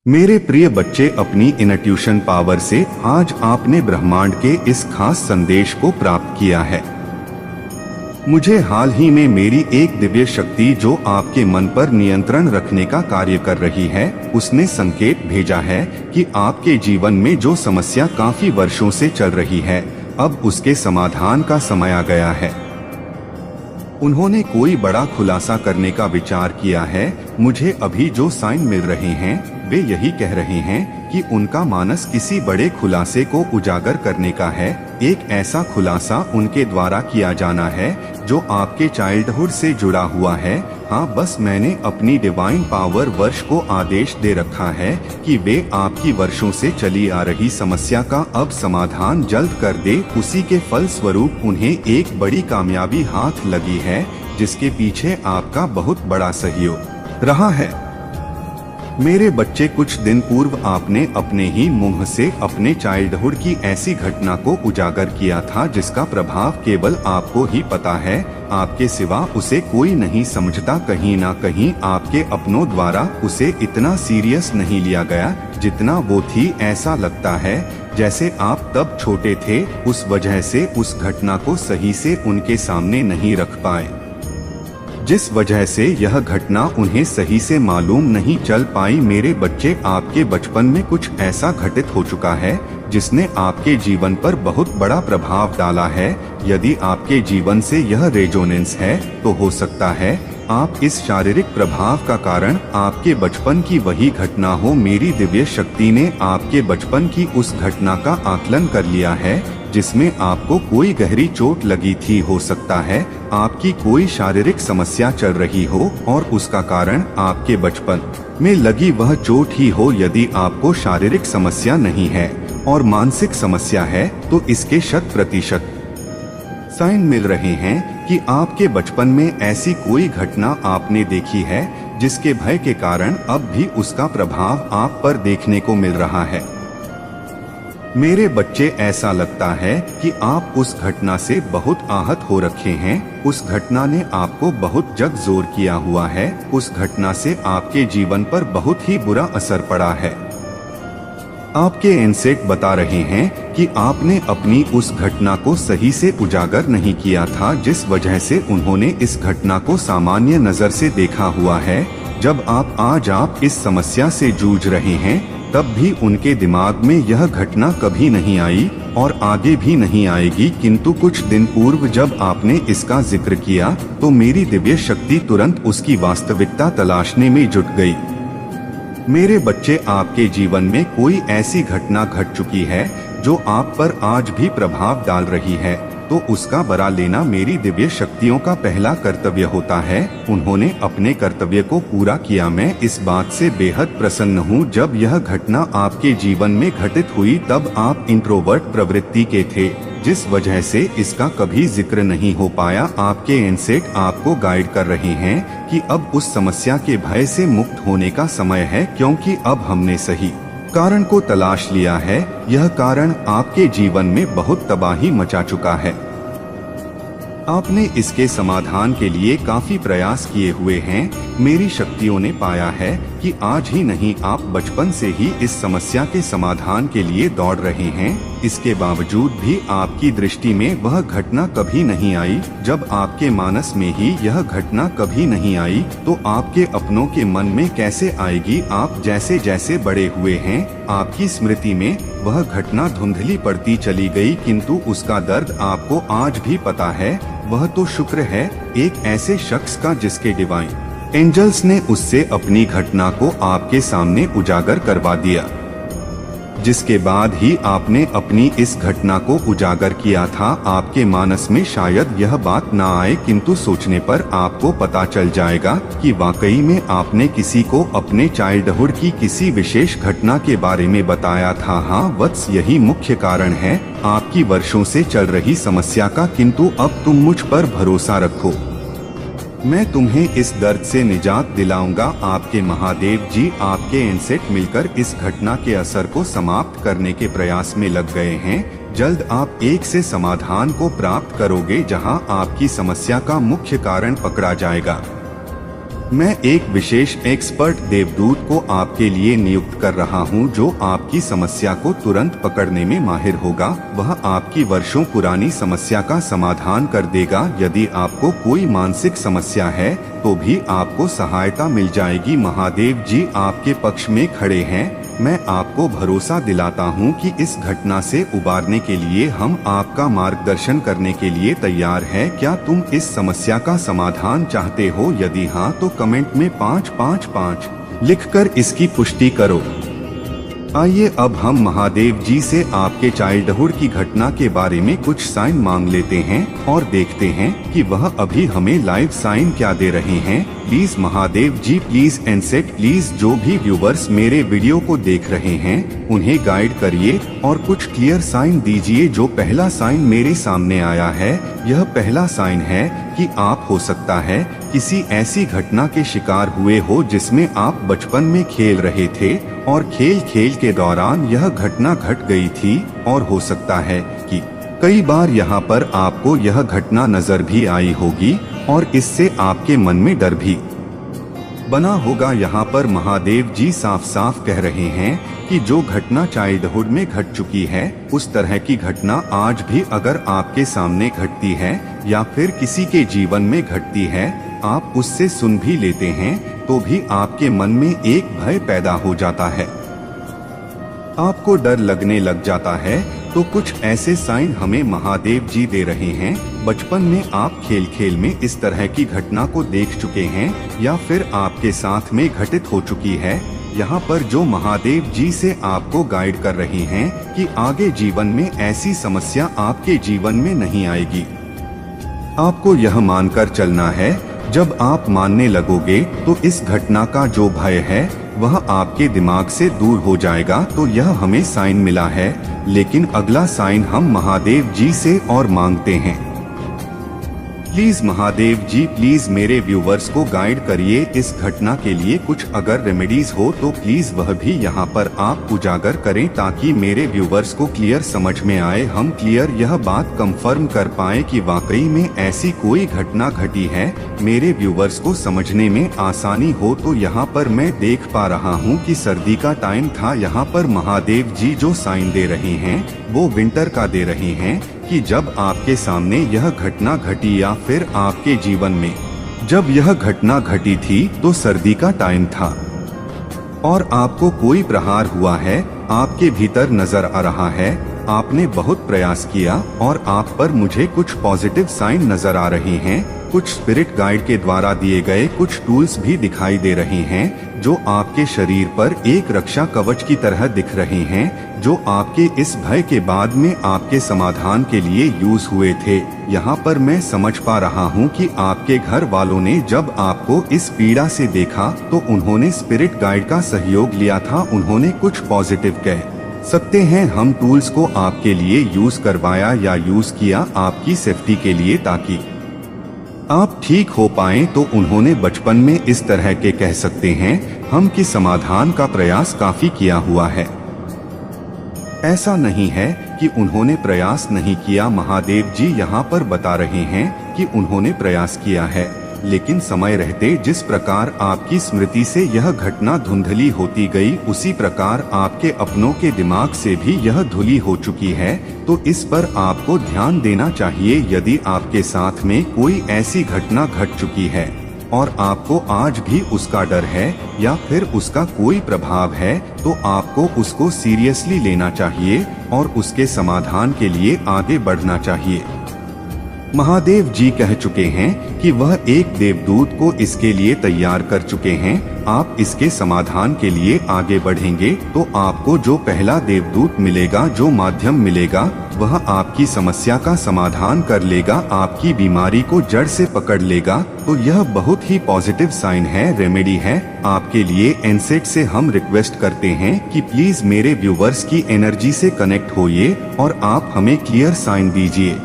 मेरे प्रिय बच्चे, अपनी इनट्यूशन पावर से आज आपने ब्रह्मांड के इस खास संदेश को प्राप्त किया है। मुझे हाल ही में मेरी एक दिव्य शक्ति जो आपके मन पर नियंत्रण रखने का कार्य कर रही है, उसने संकेत भेजा है कि आपके जीवन में जो समस्या काफी वर्षों से चल रही है, अब उसके समाधान का समय आ गया है। उन्होंने कोई बड़ा खुलासा करने का विचार किया है। मुझे अभी जो साइन मिल रहे हैं वे यही कह रहे हैं कि उनका मानस किसी बड़े खुलासे को उजागर करने का है। एक ऐसा खुलासा उनके द्वारा किया जाना है जो आपके चाइल्डहुड से जुड़ा हुआ है। हाँ, बस मैंने अपनी डिवाइन पावर वर्ष को आदेश दे रखा है कि वे आपकी वर्षों से चली आ रही समस्या का अब समाधान जल्द कर दे। उसी के फल स्वरूप उन्हें एक बड़ी कामयाबी हाथ लगी है, जिसके पीछे आपका बहुत बड़ा सहयोग रहा है। मेरे बच्चे, कुछ दिन पूर्व आपने अपने ही मुंह से अपने चाइल्डहुड की ऐसी घटना को उजागर किया था जिसका प्रभाव केवल आपको ही पता है। आपके सिवा उसे कोई नहीं समझता। कहीं ना कहीं आपके अपनों द्वारा उसे इतना सीरियस नहीं लिया गया जितना वो थी। ऐसा लगता है जैसे आप तब छोटे थे, उस वजह से उस घटना को सही से उनके सामने नहीं रख पाए, जिस वजह से यह घटना उन्हें सही से मालूम नहीं चल पाई। मेरे बच्चे, आपके बचपन में कुछ ऐसा घटित हो चुका है जिसने आपके जीवन पर बहुत बड़ा प्रभाव डाला है। यदि आपके जीवन से यह रेजोनेंस है तो हो सकता है आप इस शारीरिक प्रभाव का कारण आपके बचपन की वही घटना हो। मेरी दिव्य शक्ति ने आपके बचपन की उस घटना का आकलन कर लिया है जिसमें आपको कोई गहरी चोट लगी थी। हो सकता है आपकी कोई शारीरिक समस्या चल रही हो और उसका कारण आपके बचपन में लगी वह चोट ही हो। यदि आपको शारीरिक समस्या नहीं है और मानसिक समस्या है तो इसके 100% साइन मिल रहे हैं कि आपके बचपन में ऐसी कोई घटना आपने देखी है जिसके भय के कारण अब भी उसका प्रभाव आप पर देखने को मिल रहा है। मेरे बच्चे, ऐसा लगता है कि आप उस घटना से बहुत आहत हो रखे हैं। उस घटना ने आपको बहुत जगजोर किया हुआ है। उस घटना से आपके जीवन पर बहुत ही बुरा असर पड़ा है। आपके एनसेट बता रहे हैं कि आपने अपनी उस घटना को सही से उजागर नहीं किया था, जिस वजह से उन्होंने इस घटना को सामान्य नजर से देखा हुआ है। जब आप इस समस्या से जूझ रहे हैं, तब भी उनके दिमाग में यह घटना कभी नहीं आई और आगे भी नहीं आएगी। किंतु कुछ दिन पूर्व जब आपने इसका जिक्र किया तो मेरी दिव्य शक्ति तुरंत उसकी वास्तविकता तलाशने में जुट गई। मेरे बच्चे, आपके जीवन में कोई ऐसी घटना घट चुकी है जो आप पर आज भी प्रभाव डाल रही है, तो उसका बरा लेना मेरी दिव्य शक्तियों का पहला कर्तव्य होता है। उन्होंने अपने कर्तव्य को पूरा किया। मैं इस बात से बेहद प्रसन्न हूँ। जब यह घटना आपके जीवन में घटित हुई तब आप इंट्रोवर्ट प्रवृत्ति के थे, जिस वजह से इसका कभी जिक्र नहीं हो पाया। आपके एनसेट आपको गाइड कर रहे हैं कि अब उस समस्या के भय से मुक्त होने का समय है, क्योंकि अब हमने सही कारण को तलाश लिया है। यह कारण आपके जीवन में बहुत तबाही मचा चुका है। आपने इसके समाधान के लिए काफी प्रयास किए हुए हैं। मेरी शक्तियों ने पाया है कि आज ही नहीं, आप बचपन से ही इस समस्या के समाधान के लिए दौड़ रहे हैं। इसके बावजूद भी आपकी दृष्टि में वह घटना कभी नहीं आई। जब आपके मानस में ही यह घटना कभी नहीं आई तो आपके अपनों के मन में कैसे आएगी। आप जैसे जैसे बड़े हुए हैं, आपकी स्मृति में वह घटना धुंधली पड़ती चली गई, किंतु उसका दर्द आपको आज भी पता है। वह तो शुक्र है एक ऐसे शख्स का जिसके डिवाइन एंजल्स ने उससे अपनी घटना को आपके सामने उजागर करवा दिया, जिसके बाद ही आपने अपनी इस घटना को उजागर किया था। आपके मानस में शायद यह बात ना आए, किंतु सोचने पर आपको पता चल जाएगा कि वाकई में आपने किसी को अपने चाइल्डहुड की किसी विशेष घटना के बारे में बताया था। हाँ वत्स, यही मुख्य कारण है आपकी वर्षों से चल रही समस्या का। किंतु अब तुम मुझ पर भरोसा रखो, मैं तुम्हें इस दर्द से निजात दिलाऊंगा। आपके महादेव जी, आपके एनसेट मिलकर इस घटना के असर को समाप्त करने के प्रयास में लग गए हैं। जल्द आप एक से समाधान को प्राप्त करोगे जहां आपकी समस्या का मुख्य कारण पकड़ा जाएगा। मैं एक विशेष एक्सपर्ट देवदूत को आपके लिए नियुक्त कर रहा हूं, जो आपकी समस्या को तुरंत पकड़ने में माहिर होगा। वह आपकी वर्षों पुरानी समस्या का समाधान कर देगा। यदि आपको कोई मानसिक समस्या है तो भी आपको सहायता मिल जाएगी। महादेव जी आपके पक्ष में खड़े हैं। मैं आपको भरोसा दिलाता हूं कि इस घटना से उबारने के लिए हम आपका मार्गदर्शन करने के लिए तैयार हैं। क्या तुम इस समस्या का समाधान चाहते हो? यदि हाँ तो कमेंट में 555 लिखकर इसकी पुष्टि करो। आइए अब हम महादेव जी से आपके चाइल्डहुड की घटना के बारे में कुछ साइन मांग लेते हैं और देखते हैं कि वह अभी हमें लाइव साइन क्या दे रहे हैं। प्लीज महादेव जी, प्लीज एनसेट, प्लीज जो भी व्यूवर्स मेरे वीडियो को देख रहे हैं उन्हें गाइड करिए और कुछ क्लियर साइन दीजिए। जो पहला साइन मेरे सामने आया है, यह पहला साइन है कि आप हो सकता है किसी ऐसी घटना के शिकार हुए हो जिसमें आप बचपन में खेल रहे थे और खेल के दौरान यह घटना घट गई थी। और हो सकता है कि कई बार यहाँ पर आपको यह घटना नजर भी आई होगी और इससे आपके मन में डर भी बना होगा। यहाँ पर महादेव जी साफ साफ कह रहे हैं कि जो घटना चाइल्डहुड में घट चुकी है, उस तरह की घटना आज भी अगर आपके सामने घटती है या फिर किसी के जीवन में घटती है, आप उससे सुन भी लेते हैं तो भी आपके मन में एक भय पैदा हो जाता है, आपको डर लगने लग जाता है। तो कुछ ऐसे साइन हमें महादेव जी दे रहे हैं। बचपन में आप खेल में इस तरह की घटना को देख चुके हैं या फिर आपके साथ में घटित हो चुकी है। यहाँ पर जो महादेव जी से आपको गाइड कर रहे हैं कि आगे जीवन में ऐसी समस्या आपके जीवन में नहीं आएगी। आपको यह मानकर चलना है। जब आप मानने लगोगे तो इस घटना का जो भय है वह आपके दिमाग से दूर हो जाएगा। तो यह हमें साइन मिला है, लेकिन अगला साइन हम महादेव जी से और मांगते हैं। प्लीज महादेव जी, प्लीज मेरे व्यूवर्स को गाइड करिए। इस घटना के लिए कुछ अगर रेमेडीज हो तो प्लीज वह भी यहाँ पर आप उजागर करें ताकि मेरे व्यूवर्स को क्लियर समझ में आए। हम क्लियर यह बात कंफर्म कर पाए कि वाकई में ऐसी कोई घटना घटी है, मेरे व्यूवर्स को समझने में आसानी हो। तो यहाँ पर मैं देख पा रहा हूँ कि सर्दी का टाइम था। यहाँ पर महादेव जी जो साइन दे रहे हैं वो विंटर का दे रहे हैं कि जब आपके सामने यह घटना घटी या फिर आपके जीवन में जब यह घटना घटी थी तो सर्दी का टाइम था और आपको कोई प्रहार हुआ है, आपके भीतर नजर आ रहा है। आपने बहुत प्रयास किया और आप पर मुझे कुछ पॉजिटिव साइन नजर आ रहे हैं। कुछ स्पिरिट गाइड के द्वारा दिए गए कुछ टूल्स भी दिखाई दे रहे हैं जो आपके शरीर पर एक रक्षा कवच की तरह दिख रहे हैं, जो आपके इस भय के बाद में आपके समाधान के लिए यूज हुए थे। यहाँ पर मैं समझ पा रहा हूँ कि आपके घर वालों ने जब आपको इस पीड़ा से देखा तो उन्होंने स्पिरिट गाइड का सहयोग लिया था। उन्होंने कुछ पॉजिटिव कह सकते हैं हम टूल्स को आपके लिए यूज करवाया या यूज किया आपकी सेफ्टी के लिए, ताकि आप ठीक हो पाएं। तो उन्होंने बचपन में इस तरह के कह सकते हैं हम कि समाधान का प्रयास काफी किया हुआ है। ऐसा नहीं है कि उन्होंने प्रयास नहीं किया। महादेव जी यहाँ पर बता रहे हैं कि उन्होंने प्रयास किया है, लेकिन समय रहते जिस प्रकार आपकी स्मृति से यह घटना धुंधली होती गई, उसी प्रकार आपके अपनों के दिमाग से भी यह धुली हो चुकी है। तो इस पर आपको ध्यान देना चाहिए। यदि आपके साथ में कोई ऐसी घटना घट चुकी है और आपको आज भी उसका डर है या फिर उसका कोई प्रभाव है, तो आपको उसको सीरियसली लेना चाहिए और उसके समाधान के लिए आगे बढ़ना चाहिए। महादेव जी कह चुके हैं कि वह एक देवदूत को इसके लिए तैयार कर चुके हैं। आप इसके समाधान के लिए आगे बढ़ेंगे तो आपको जो पहला देवदूत मिलेगा, जो माध्यम मिलेगा, वह आपकी समस्या का समाधान कर लेगा, आपकी बीमारी को जड़ से पकड़ लेगा। तो यह बहुत ही पॉजिटिव साइन है, रेमेडी है आपके लिए। एनसेट से हम रिक्वेस्ट करते हैं कि प्लीज मेरे व्यूवर्स की एनर्जी से कनेक्ट होइए और आप हमें क्लियर साइन दीजिए।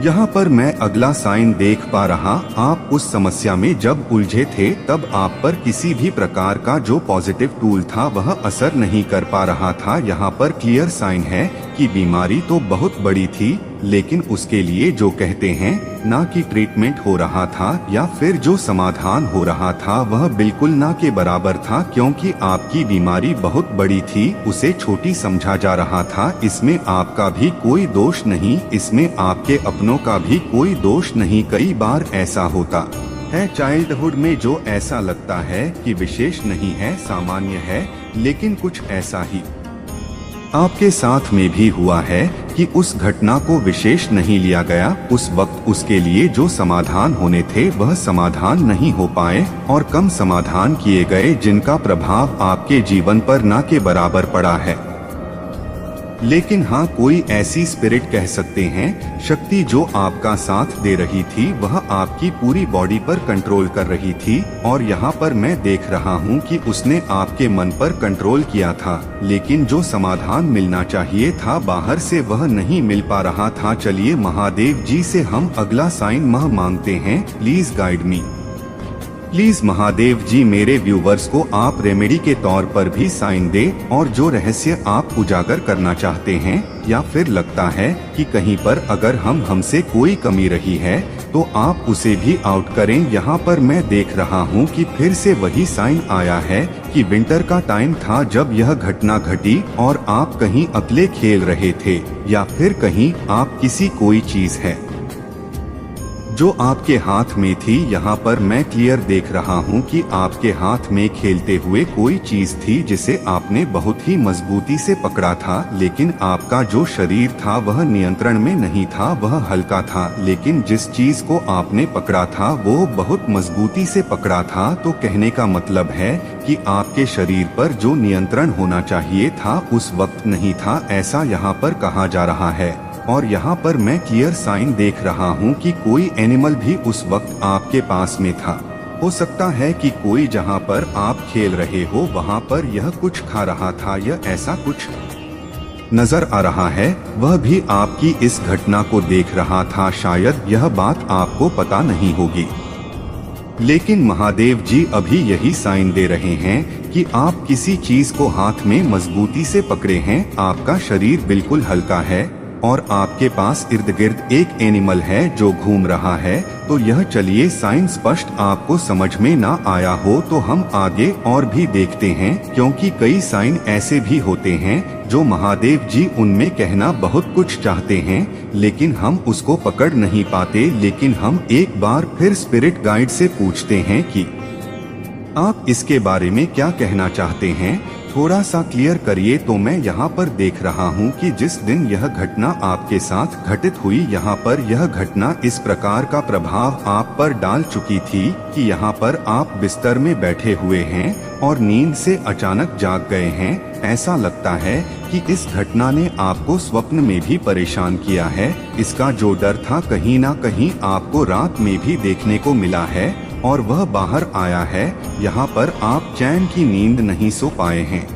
यहाँ पर मैं अगला साइन देख पा रहा। आप उस समस्या में जब उलझे थे तब आप पर किसी भी प्रकार का जो पॉजिटिव टूल था वह असर नहीं कर पा रहा था। यहाँ पर क्लियर साइन है कि बीमारी तो बहुत बड़ी थी, लेकिन उसके लिए जो कहते हैं ना कि ट्रीटमेंट हो रहा था या फिर जो समाधान हो रहा था वह बिल्कुल ना के बराबर था, क्योंकि आपकी बीमारी बहुत बड़ी थी, उसे छोटी समझा जा रहा था। इसमें आपका भी कोई दोष नहीं, इसमें आपके अपनों का भी कोई दोष नहीं। कई बार ऐसा होता है चाइल्डहुड में जो ऐसा लगता है कि विशेष नहीं है, सामान्य है, लेकिन कुछ ऐसा ही आपके साथ में भी हुआ है कि उस घटना को विशेष नहीं लिया गया। उस वक्त उसके लिए जो समाधान होने थे वह समाधान नहीं हो पाए और कम समाधान किए गए, जिनका प्रभाव आपके जीवन पर ना के बराबर पड़ा है। लेकिन हाँ, कोई ऐसी स्पिरिट कह सकते हैं, शक्ति जो आपका साथ दे रही थी वह आपकी पूरी बॉडी पर कंट्रोल कर रही थी। और यहाँ पर मैं देख रहा हूँ कि उसने आपके मन पर कंट्रोल किया था, लेकिन जो समाधान मिलना चाहिए था बाहर से वह नहीं मिल पा रहा था। चलिए महादेव जी से हम अगला साइन मांगते हैं। Please guide me. Please Mahadev ji, मेरे व्यूवर्स को आप रेमेडी के तौर पर भी साइन दे, और जो रहस्य आप उजागर करना चाहते हैं या फिर लगता है कि कहीं पर अगर हमसे कोई कमी रही है तो आप उसे भी आउट करें। यहाँ पर मैं देख रहा हूँ कि फिर से वही साइन आया है कि विंटर का टाइम था जब यह घटना घटी और आप कहीं अकेले खेल रहे थे या फिर कहीं आप किसी कोई चीज है जो आपके हाथ में थी। यहाँ पर मैं क्लियर देख रहा हूँ कि आपके हाथ में खेलते हुए कोई चीज थी जिसे आपने बहुत ही मजबूती से पकड़ा था, लेकिन आपका जो शरीर था वह नियंत्रण में नहीं था, वह हल्का था। लेकिन जिस चीज को आपने पकड़ा था वो बहुत मजबूती से पकड़ा था। तो कहने का मतलब है कि आपके शरीर पर जो नियंत्रण होना चाहिए था उस वक्त नहीं था, ऐसा यहाँ पर कहा जा रहा है। और यहाँ पर मैं क्लियर साइन देख रहा हूँ कि कोई एनिमल भी उस वक्त आपके पास में था। हो सकता है कि कोई जहाँ पर आप खेल रहे हो वहाँ पर यह कुछ खा रहा था या ऐसा कुछ नजर आ रहा है, वह भी आपकी इस घटना को देख रहा था। शायद यह बात आपको पता नहीं होगी, लेकिन महादेव जी अभी यही साइन दे रहे हैं कि आप किसी चीज को हाथ में मजबूती से पकड़े हैं, आपका शरीर बिल्कुल हल्का है और आपके पास इर्द गिर्द एक एनिमल है जो घूम रहा है। तो यह चलिए साइन स्पष्ट आपको समझ में ना आया हो तो हम आगे और भी देखते हैं, क्योंकि कई साइन ऐसे भी होते हैं जो महादेव जी उनमें कहना बहुत कुछ चाहते हैं लेकिन हम उसको पकड़ नहीं पाते। लेकिन हम एक बार फिर स्पिरिट गाइड से पूछते हैं कि आप इसके बारे में क्या कहना चाहते हैं, थोड़ा सा क्लियर करिए। तो मैं यहाँ पर देख रहा हूँ कि जिस दिन यह घटना आपके साथ घटित हुई, यहाँ पर यह घटना इस प्रकार का प्रभाव आप पर डाल चुकी थी कि यहाँ पर आप बिस्तर में बैठे हुए हैं और नींद से अचानक जाग गए हैं। ऐसा लगता है कि इस घटना ने आपको स्वप्न में भी परेशान किया है। इसका जो डर था कहीं ना कहीं आपको रात में भी देखने को मिला है और वह बाहर आया है। यहाँ पर आप चैन की नींद नहीं सो पाए हैं।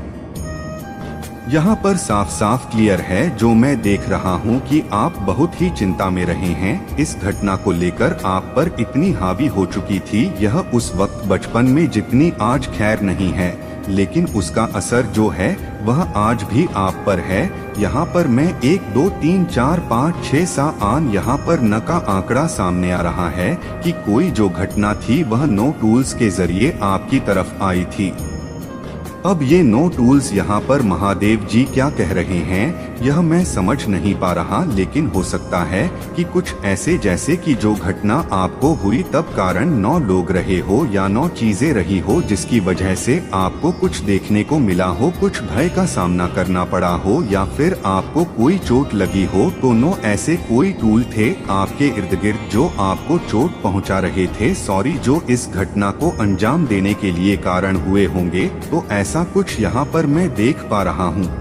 यहाँ पर साफ साफ क्लियर है जो मैं देख रहा हूँ कि आप बहुत ही चिंता में रहे हैं। इस घटना को लेकर आप पर इतनी हावी हो चुकी थी, यह उस वक्त बचपन में जितनी आज खैर नहीं है, लेकिन उसका असर जो है वह आज भी आप पर है। यहाँ पर मैं 1 2 3 4 5 6 7 आन यहाँ पर न का आंकड़ा सामने आ रहा है कि कोई जो घटना थी वह नो टूल्स के जरिए आपकी तरफ आई थी। अब ये नो टूल्स यहाँ पर महादेव जी क्या कह रहे हैं यह मैं समझ नहीं पा रहा, लेकिन हो सकता है कि कुछ ऐसे जैसे कि जो घटना आपको हुई तब कारण 9 लोग रहे हो या 9 चीजें रही हो जिसकी वजह से आपको कुछ देखने को मिला हो, कुछ भय का सामना करना पड़ा हो या फिर आपको कोई चोट लगी हो। तो 9 ऐसे कोई टूल थे आपके इर्द गिर्द जो आपको चोट पहुंचा रहे थे, सॉरी, जो इस घटना को अंजाम देने के लिए कारण हुए होंगे। तो ऐसा कुछ यहाँ पर मैं देख पा रहा हूँ।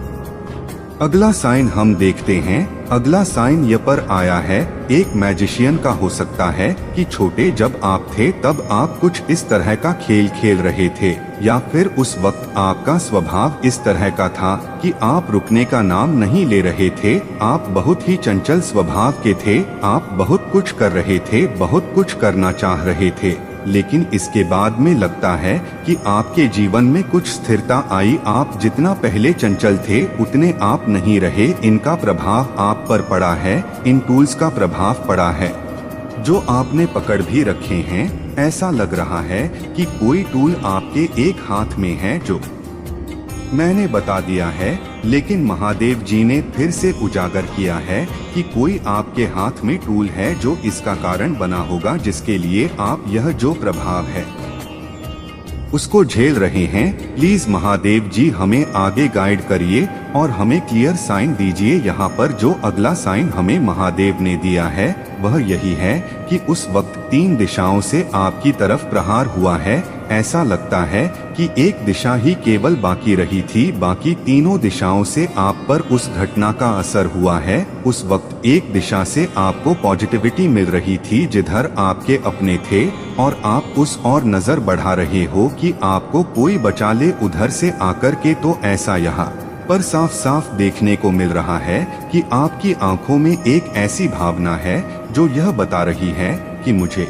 अगला साइन हम देखते हैं। अगला साइन ये पर आया है, एक मैजिशियन का हो सकता है कि छोटे जब आप थे तब आप कुछ इस तरह का खेल खेल रहे थे या फिर उस वक्त आपका स्वभाव इस तरह का था कि आप रुकने का नाम नहीं ले रहे थे। आप बहुत ही चंचल स्वभाव के थे, आप बहुत कुछ कर रहे थे, बहुत कुछ करना चाह रहे थे। लेकिन इसके बाद में लगता है कि आपके जीवन में कुछ स्थिरता आई। आप जितना पहले चंचल थे उतने आप नहीं रहे। इनका प्रभाव आप पर पड़ा है, इन टूल्स का प्रभाव पड़ा है जो आपने पकड़ भी रखे हैं। ऐसा लग रहा है कि कोई टूल आपके एक हाथ में है जो मैंने बता दिया है, लेकिन महादेव जी ने फिर से उजागर किया है कि कोई आपके हाथ में टूल है जो इसका कारण बना होगा, जिसके लिए आप यह जो प्रभाव है उसको झेल रहे हैं। प्लीज महादेव जी हमें आगे गाइड करिए और हमें क्लियर साइन दीजिए। यहाँ पर जो अगला साइन हमें महादेव ने दिया है वह यही है कि उस वक्त 3 दिशाओं से आपकी तरफ प्रहार हुआ है। ऐसा लगता है कि एक दिशा ही केवल बाकी रही थी, बाकी तीनों दिशाओं से आप पर उस घटना का असर हुआ है। उस वक्त एक दिशा से आपको पॉजिटिविटी मिल रही थी जिधर आपके अपने थे, और आप उस और नजर बढ़ा रहे हो कि आपको कोई बचा ले उधर से आकर के। तो ऐसा यहाँ पर साफ साफ देखने को मिल रहा है कि आपकी आंखों में एक ऐसी भावना है जो यह बता रही है कि मुझे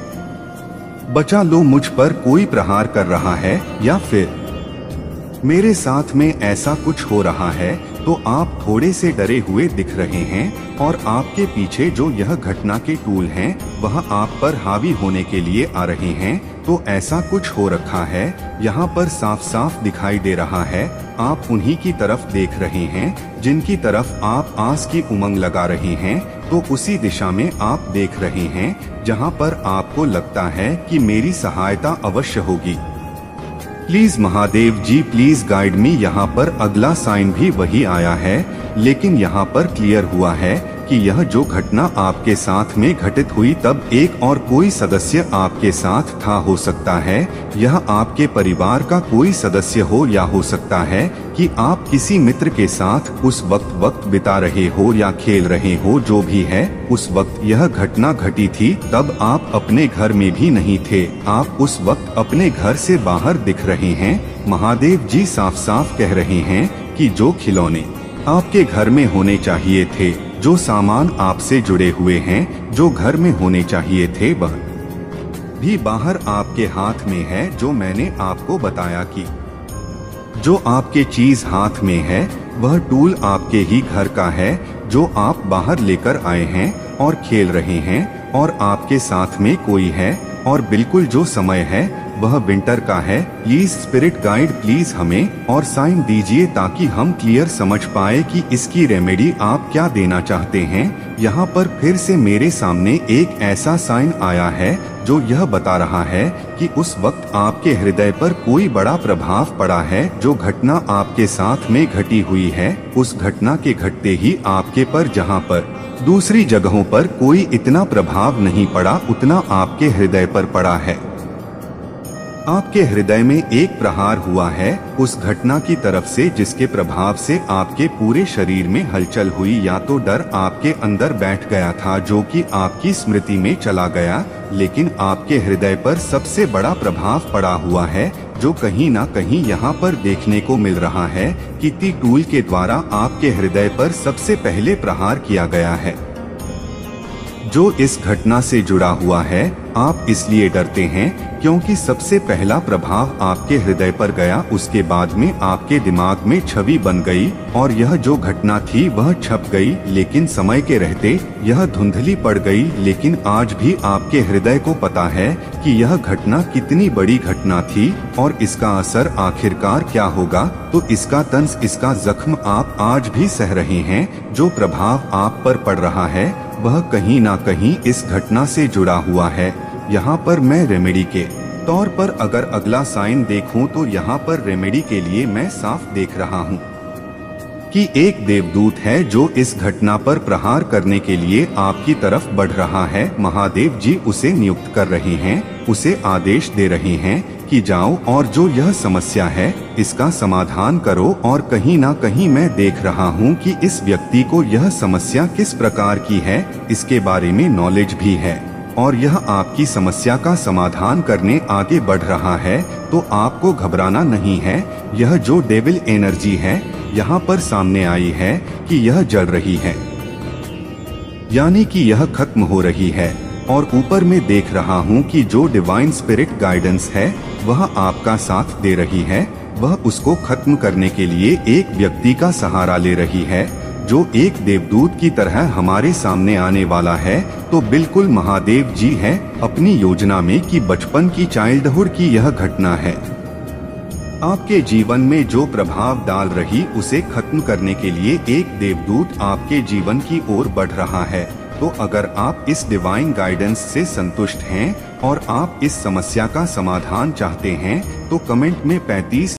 बचा लो, मुझ पर कोई प्रहार कर रहा है या फिर मेरे साथ में ऐसा कुछ हो रहा है। तो आप थोड़े से डरे हुए दिख रहे हैं और आपके पीछे जो यह घटना के टूल हैं वह आप पर हावी होने के लिए आ रहे हैं। तो ऐसा कुछ हो रखा है, यहाँ पर साफ साफ दिखाई दे रहा है। आप उन्हीं की तरफ देख रहे हैं जिनकी तरफ आप आस की उमंग लगा रहे हैं। तो उसी दिशा में आप देख रहे हैं जहाँ पर आपको लगता है कि मेरी सहायता अवश्य होगी। Please Mahadev ji please guide me. यहाँ पर अगला साइन भी वही आया है, लेकिन यहाँ पर क्लियर हुआ है कि यह जो घटना आपके साथ में घटित हुई तब एक और कोई सदस्य आपके साथ था। हो सकता है यह आपके परिवार का कोई सदस्य हो, या हो सकता है कि आप किसी मित्र के साथ उस वक्त बिता रहे हो या खेल रहे हो। जो भी है, उस वक्त यह घटना घटी थी तब आप अपने घर में भी नहीं थे। आप उस वक्त अपने घर से बाहर दिख रहे हैं। महादेव जी साफ साफ कह रहे हैं कि जो खिलौने आपके घर में होने चाहिए थे, जो सामान आपसे जुड़े हुए हैं, जो घर में होने चाहिए थे, वह भी बाहर आपके हाथ में है। जो मैंने आपको बताया कि जो आपके चीज हाथ में है वह टूल आपके ही घर का है, जो आप बाहर लेकर आए हैं और खेल रहे हैं, और आपके साथ में कोई है, और बिल्कुल जो समय है वह विंटर का है। प्लीज स्पिरिट गाइड प्लीज हमें और साइन दीजिए ताकि हम क्लियर समझ पाए कि इसकी रेमेडी आप क्या देना चाहते हैं। यहाँ पर फिर से मेरे सामने एक ऐसा साइन आया है जो यह बता रहा है कि उस वक्त आपके हृदय पर कोई बड़ा प्रभाव पड़ा है। जो घटना आपके साथ में घटी हुई है, उस घटना के घटते ही आपके पर, जहाँ पर दूसरी जगहों पर कोई इतना प्रभाव नहीं पड़ा, उतना आपके हृदय पर पड़ा है। आपके हृदय में एक प्रहार हुआ है उस घटना की तरफ से, जिसके प्रभाव से आपके पूरे शरीर में हलचल हुई। या तो डर आपके अंदर बैठ गया था जो कि आपकी स्मृति में चला गया, लेकिन आपके हृदय पर सबसे बड़ा प्रभाव पड़ा हुआ है जो कहीं ना कहीं यहाँ पर देखने को मिल रहा है कि ती टूल के द्वारा आपके हृदय पर सबसे पहले प्रहार किया गया है। जो इस घटना से जुड़ा हुआ है, आप इसलिए डरते हैं क्योंकि सबसे पहला प्रभाव आपके हृदय पर गया, उसके बाद में आपके दिमाग में छवि बन गई और यह जो घटना थी वह छप गई, लेकिन समय के रहते यह धुंधली पड़ गई। लेकिन आज भी आपके हृदय को पता है कि यह घटना कितनी बड़ी घटना थी और इसका असर आखिरकार क्या होगा। तो इसका तंज, इसका जख्म आप आज भी सह रहे हैं। जो प्रभाव आप पर पड़ रहा है वह कहीं ना कहीं इस घटना से जुड़ा हुआ है। यहाँ पर मैं रेमेडी के तौर पर अगर अगला साइन देखूं तो यहाँ पर रेमेडी के लिए मैं साफ देख रहा हूँ कि एक देवदूत है जो इस घटना पर प्रहार करने के लिए आपकी तरफ बढ़ रहा है। महादेव जी उसे नियुक्त कर रहे हैं, उसे आदेश दे रहे हैं कि जाओ और जो यह समस्या है इसका समाधान करो। और कहीं ना कहीं मैं देख रहा हूँ कि इस व्यक्ति को यह समस्या किस प्रकार की है इसके बारे में नॉलेज भी है और यह आपकी समस्या का समाधान करने आगे बढ़ रहा है। तो आपको घबराना नहीं है। यह जो डेविल एनर्जी है यहाँ पर सामने आई है कि यह जल रही है, यानी कि यह खत्म हो रही है। और ऊपर मैं देख रहा हूँ कि जो डिवाइन स्पिरिट गाइडेंस है वह आपका साथ दे रही है, वह उसको खत्म करने के लिए एक व्यक्ति का सहारा ले रही है जो एक देवदूत की तरह हमारे सामने आने वाला है। तो बिल्कुल महादेव जी है अपनी योजना में कि बचपन की चाइल्डहुड की यह घटना है। आपके जीवन में जो प्रभाव डाल रही उसे खत्म करने के लिए एक देवदूत आपके जीवन की ओर बढ़ रहा है। तो अगर आप इस डिवाइन गाइडेंस से संतुष्ट हैं और आप इस समस्या का समाधान चाहते हैं तो कमेंट में 35